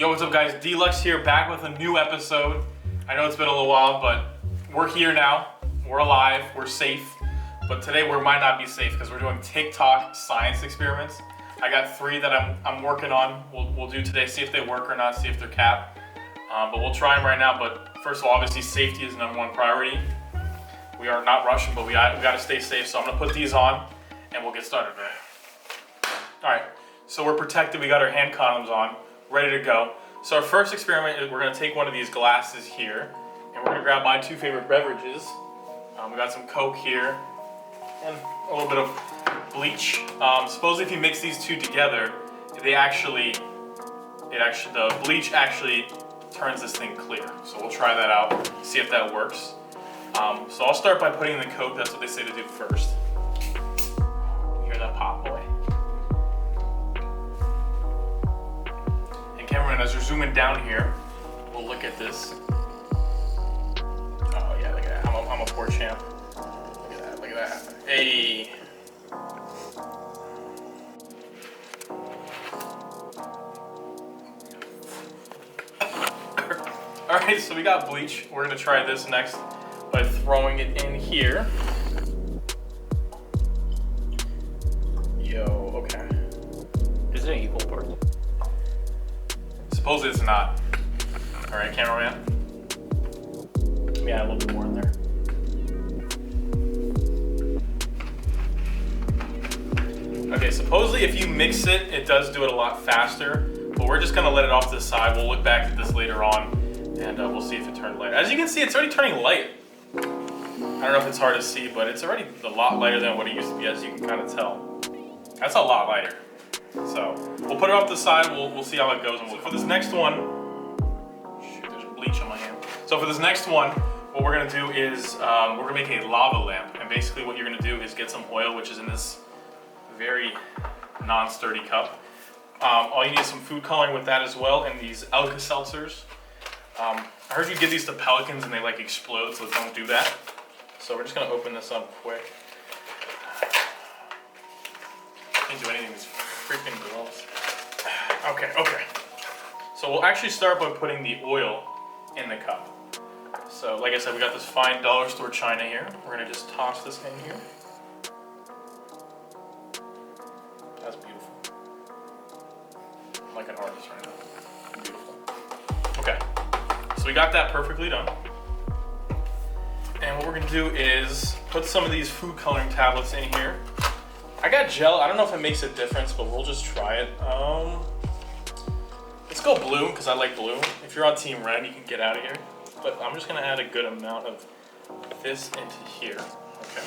Yo, what's up guys? Deluxe here, back with a new episode. I know it's been a little while, but we're here now. We're alive, we're safe. But today we might not be safe because we're doing Tik Tok Science Experiments. I got 3 that I'm working on. We'll do today, see if they work or not, see if they're capped. But we'll try them right now. But first of all, obviously safety is #1 priority. We are not rushing, but we gotta stay safe. So I'm gonna put these on and we'll get started, right? All right, so we're protected. We got our hand condoms on, ready to go. So our first experiment is we're gonna take one of these glasses here and we're gonna grab my 2 favorite beverages. We got some Coke here and a little bit of bleach. Supposedly if you mix these 2 together, the bleach actually turns this thing clear. So we'll try that out, see if that works. So I'll start by putting in the Coke. That's what they say to do first. You hear that pop, boy? And cameraman, as you're zooming down here, we'll look at this. Oh yeah, look at that. I'm a poor champ. Look at that, look at that. Hey. All right, so we got bleach. We're gonna try this next by throwing it in here. Yo, okay. Is it an equal part? Supposedly it's not. All right, cameraman. Yeah, a little bit more in there. Okay, supposedly if you mix it, it does do it a lot faster, but we're just gonna let it off to the side. We'll look back at this later on and we'll see if it turned light. As you can see, it's already turning light. I don't know if it's hard to see, but it's already a lot lighter than what it used to be, as you can kind of tell. That's a lot lighter. So we'll put it off the side. We'll see how it goes. And for this next one, shoot, there's bleach on my hand. So for this next one, what we're gonna do is we're gonna make a lava lamp. And basically what you're gonna do is get some oil, which is in this very non-sturdy cup. All you need is some food coloring with that as well, and these Alka-Seltzers. I heard you give these to pelicans and they like explode, so don't do that. So we're just gonna open this up quick. Can't do anything with these freaking gloves. Okay. So we'll actually start by putting the oil in the cup. So like I said, we got this fine dollar store china here. We're gonna just toss this in here. That's beautiful. I'm like an artist right now. Beautiful. Okay. So we got that perfectly done. And what we're gonna do is put some of these food coloring tablets in here. I got gel. I don't know if it makes a difference, but we'll just try it. Let's go blue, because I like blue. If you're on team red, you can get out of here. But I'm just gonna add a good amount of this into here. Okay.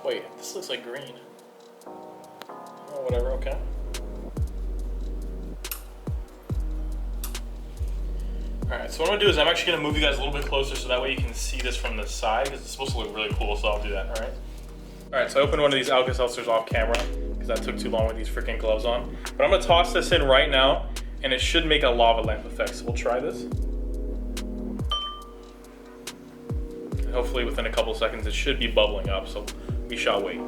Wait, this looks like green. Oh, whatever, okay. Alright, so what I'm gonna do is I'm actually gonna move you guys a little bit closer so that way you can see this from the side, because it's supposed to look really cool, so I'll do that, alright? Alright, so I opened one of these Alka-Seltzers off camera, because that took too long with these freaking gloves on. But I'm gonna toss this in right now, and it should make a lava lamp effect, so we'll try this. And hopefully within a couple seconds it should be bubbling up, so we shall wait.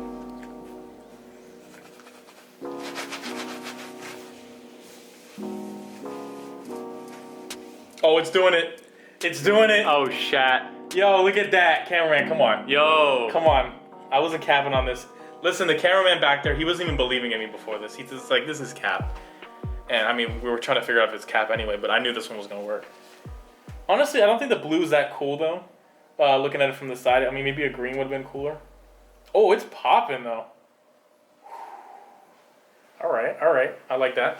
Oh, it's doing it. It's doing it. Oh, shat. Yo, look at that. Cameraman, come on. Yo. Come on. I wasn't capping on this. Listen, the cameraman back there, he wasn't even believing in me before this. He's just like, this is cap. And I mean, we were trying to figure out if it's cap anyway, but I knew this one was gonna work. Honestly, I don't think the blue is that cool though. Looking at it from the side, I mean, maybe a green would have been cooler. Oh, it's popping though. All right. I like that.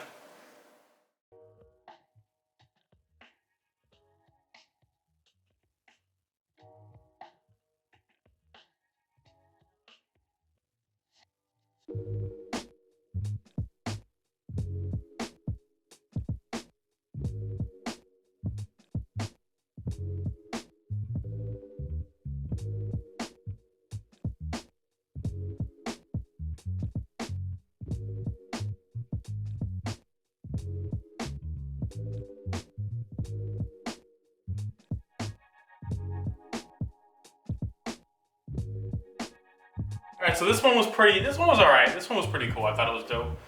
All right, so this one was all right. This one was pretty cool. I thought it was dope.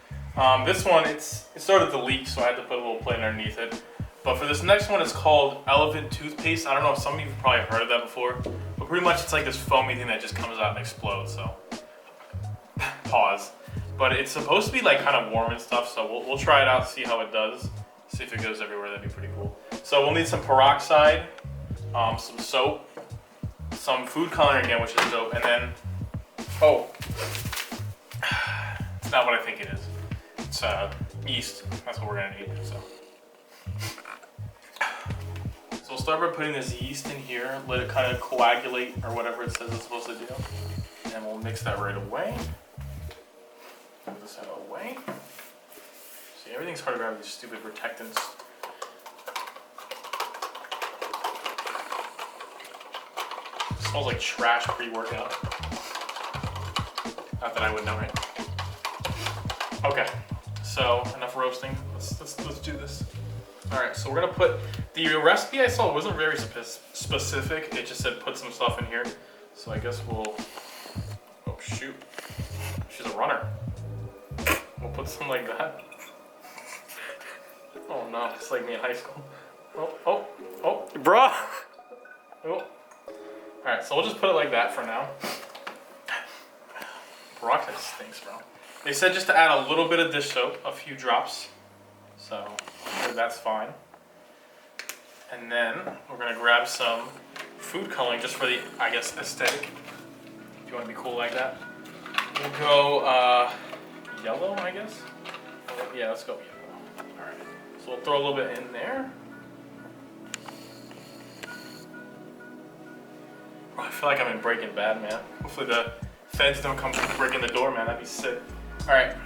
This one, it started to leak, so I had to put a little plate underneath it. But for this next one, it's called Elephant Toothpaste. I don't know if some of you have probably heard of that before, but pretty much it's like this foamy thing that just comes out and explodes, so pause. But it's supposed to be like kind of warm and stuff, so we'll try it out, see how it does. See if it goes everywhere, that'd be pretty cool. So we'll need some peroxide, some soap, some food coloring again, which is dope, and then, oh, it's not what I think it is. It's yeast, that's what we're gonna need, so. So we'll start by putting this yeast in here, let it kind of coagulate or whatever it says it's supposed to do. And we'll mix that right away. Move this out of the way. See, everything's hard to grab these stupid protectants. It smells like trash pre-workout. Not that I would know, right? Okay, so enough roasting. Let's do this. All right, so we're gonna put, the recipe I saw wasn't very specific. It just said put some stuff in here. So I guess we'll, oh shoot, she's a runner. We'll put something like that. Oh no, it's like me in high school. Oh, Bruh! oh. All right, so we'll just put it like that for now. Peroxide stinks, bro. They said just to add a little bit of dish soap, a few drops. So that's fine. And then we're gonna grab some food coloring just for the, I guess, aesthetic. If you wanna be cool like that. We'll go yellow, I guess. Yeah, let's go yellow. All right, so we'll throw a little bit in there. Oh, I feel like I'm in Breaking Bad, man. Hopefully the feds don't come breaking the door, man. That'd be sick. All right.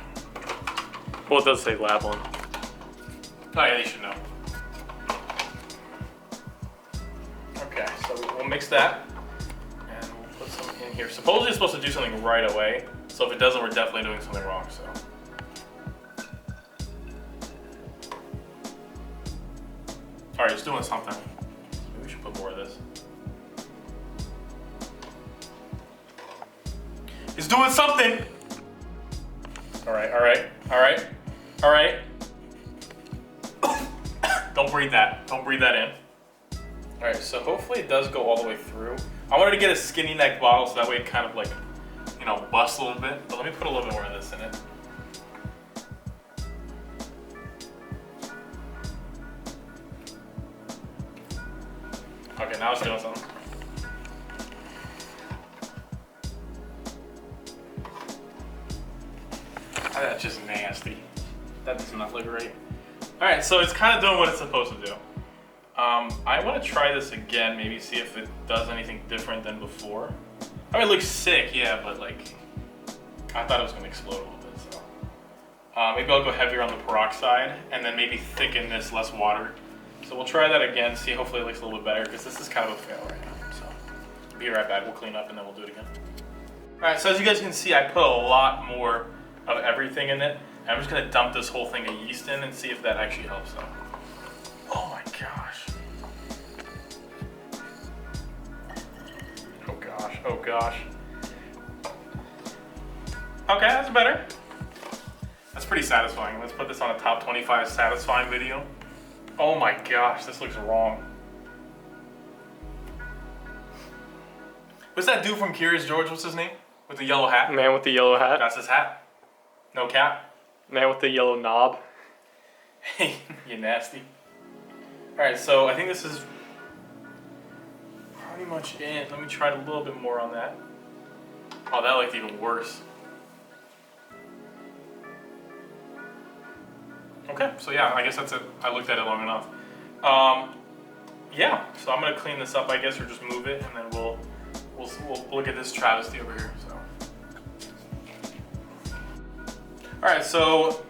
Well, it does say lab on. Oh yeah, they should know. Okay, so we'll mix that, and we'll put some in here. Supposedly it's supposed to do something right away, so if it doesn't, we're definitely doing something wrong, so. All right, it's doing something. Maybe we should put more of this. It's doing something! All right, all right, all right, all right. Don't breathe that. Don't breathe that in. All right, so hopefully it does go all the way through. I wanted to get a skinny neck bottle so that way it kind of like, you know, busts a little bit. But let me put a little bit more of this in it. Okay, now it's doing something. That's just nasty. That does not look great. All right, so it's kind of doing what it's supposed to do. I want to try this again, maybe see if it does anything different than before. I mean, it looks sick, yeah, but like, I thought it was gonna explode a little bit, so. Maybe I'll go heavier on the peroxide and then maybe thicken this, less water. So we'll try that again, see, hopefully it looks a little bit better because this is kind of a fail right now, so. Be right back, we'll clean up and then we'll do it again. All right, so as you guys can see, I put a lot more of everything in it. I'm just gonna dump this whole thing of yeast in and see if that actually helps though. Oh my gosh. Oh gosh, oh gosh. Okay, that's better. That's pretty satisfying. Let's put this on a top 25 satisfying video. Oh my gosh, this looks wrong. What's that dude from Curious George? What's his name? With the yellow hat? Man with the yellow hat. That's his hat. No cap. Man with the yellow knob. Hey, you nasty. Alright, so I think this is pretty much it. Let me try a little bit more on that. Oh, that looked even worse. Okay, so yeah, I guess that's it. I looked at it long enough. Yeah, so I'm gonna clean this up, I guess, or just move it, and then we'll look at this travesty over here. So. All right, so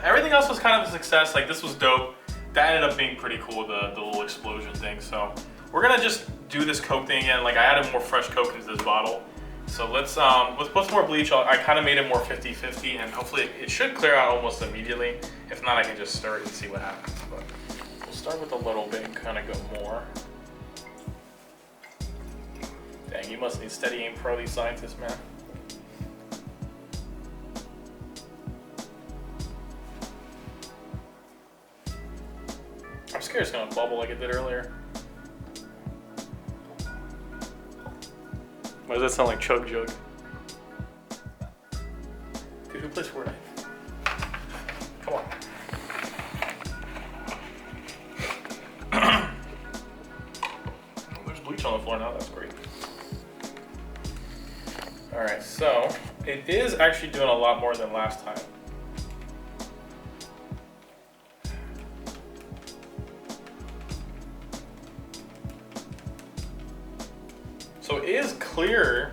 everything else was kind of a success. Like this was dope. That ended up being pretty cool, the little explosion thing. So we're gonna just do this Coke thing again. Like I added more fresh Coke into this bottle. So let's put some more bleach. I kind of made it more 50-50, and hopefully it should clear out almost immediately. If not, I can just stir it and see what happens. But we'll start with a little bit and kind of go more. Dang, you must need steady aim pro, these scientists, man. scared it's gonna bubble like it did earlier. Why does that sound like Chug Jug? Dude, who plays Fortnite? Come on. Oh, there's bleach on the floor now, that's great. Alright, so it is actually doing a lot more than last time. So it is clearer,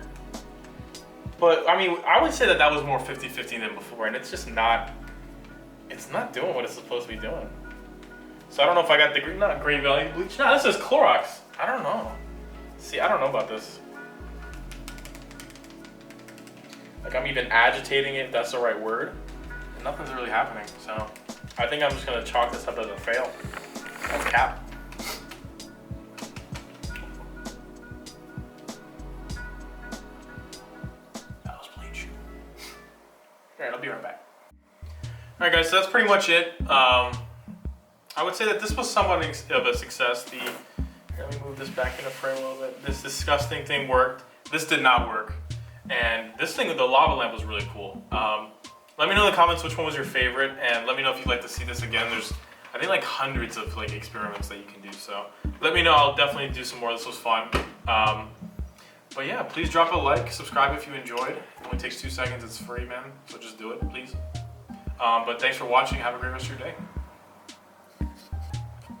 but I mean, I would say that was more 50-50 than before, and it's just not, it's not doing what it's supposed to be doing. So I don't know if I got the not Great Value bleach. No, this is Clorox. I don't know. See, I don't know about this. Like I'm even agitating it, if that's the right word. And nothing's really happening, so I think I'm just gonna chalk this up as a fail. That's cap. Alright, I'll be right back. Alright guys, so that's pretty much it. I would say that this was somewhat of a success. Here, let me move this back into frame a little bit. This disgusting thing worked. This did not work. And this thing with the lava lamp was really cool. Let me know in the comments which one was your favorite, and let me know if you'd like to see this again. There's, I think, like hundreds of like experiments that you can do. So let me know. I'll definitely do some more. This was fun. But yeah, please drop a like, subscribe if you enjoyed. It only takes 2 seconds, it's free, man. So just do it, please. But thanks for watching. Have a great rest of your day.